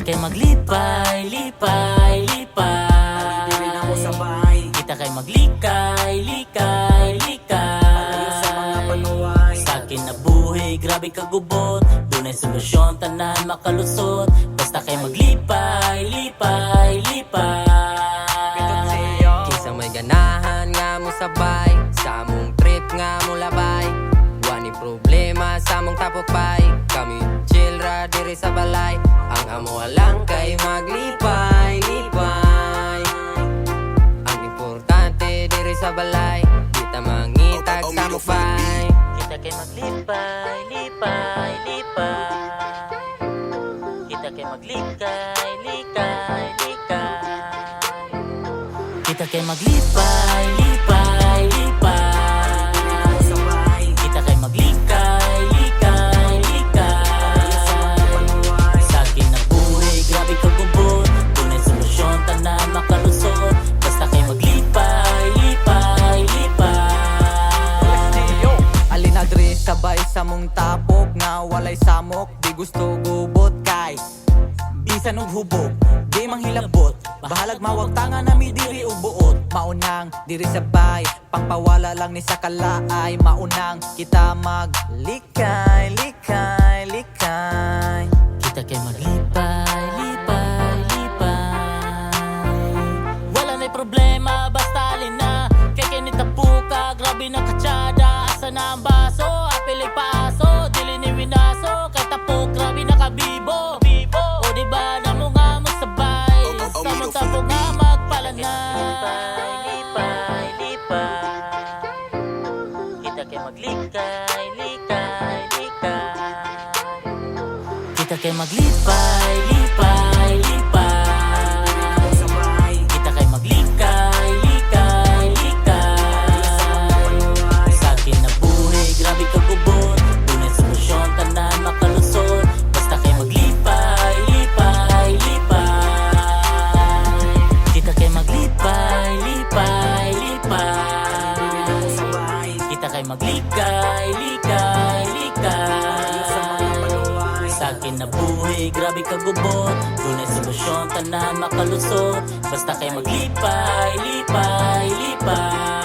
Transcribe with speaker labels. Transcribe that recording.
Speaker 1: kay maglipay, lipay, lipay.
Speaker 2: Dili na mo sabay.
Speaker 1: Kita kay maglikay, likay, likay.
Speaker 2: Ayaw sa mga panuway.
Speaker 1: Sa akin na buhay, grabe kagubot. Dunay solusyon, tanan makalusot. Basta kay maglipay, lipay, lipay.
Speaker 3: Kisa may ganahan nga mo sabay, sa among trip nga mo labay. Wani problema sa among tapokbay, kami chill ra diri sa balay. Ang amo lang kay maglipay, lipay. Ang importante diri sa balay, kita mangitag sa mukbay.
Speaker 1: Kita kay maglipay, lipay, lipay. Kita kay maglikay, likay, likay. Kita kay maglipay, lipay, lipay.
Speaker 2: Dili na mo sabay.
Speaker 1: Kita kay maglikay, likay, likay.
Speaker 2: Ayaw sa mga panuway.
Speaker 1: Sa akin na buhay, grabe kagubot. Tunay solusyon, tanan makalusot. Basta kay maglipay, lipay, lipay.
Speaker 4: Alin adre sabay sa mong tapok nga walay samok, di gusto gubot kay bisan og hubog, di manghilabot. Bahalag mawag tanga na mi diri og buot. Maunang diri sabay, pangpawala lang ni sa kalaay. Maunang kita maglikay, likay, likay.
Speaker 1: Kita kay maglipay, lipay, lipay. Wala na'y problema, basta alin na. Kay kinitapuka, grabe na katsada. Asa na ang baso, apilig paaso. Dili ni winaso, kay tapok, grabe na kabibo. O diba na mo nga mo sabay. Sa mong tapok nga magpalanay. Lipay, lipay. Kita kay maglikay, likay, likay. Kita kay maglipay, lipay, lipay.
Speaker 2: Dili na mo sabay.
Speaker 1: Kita kay maglikay, likay, likay. Sa akin na buhay, grabe kagubot. Dunay solusyon, tanan makalusot. Basta kay maglipay, lipay, lipay. Kita kay maglipay, lipay, lipay.
Speaker 2: Dili na mo sabay.
Speaker 1: Kita kay maglikay, likay,
Speaker 2: Ayaw sa mga
Speaker 1: likay.
Speaker 2: panuway.
Speaker 1: Sa akin na buhay, grabe kagubot. Dunay solusyon, tanan makalusot. Basta kay maglipay, lipay, lipay.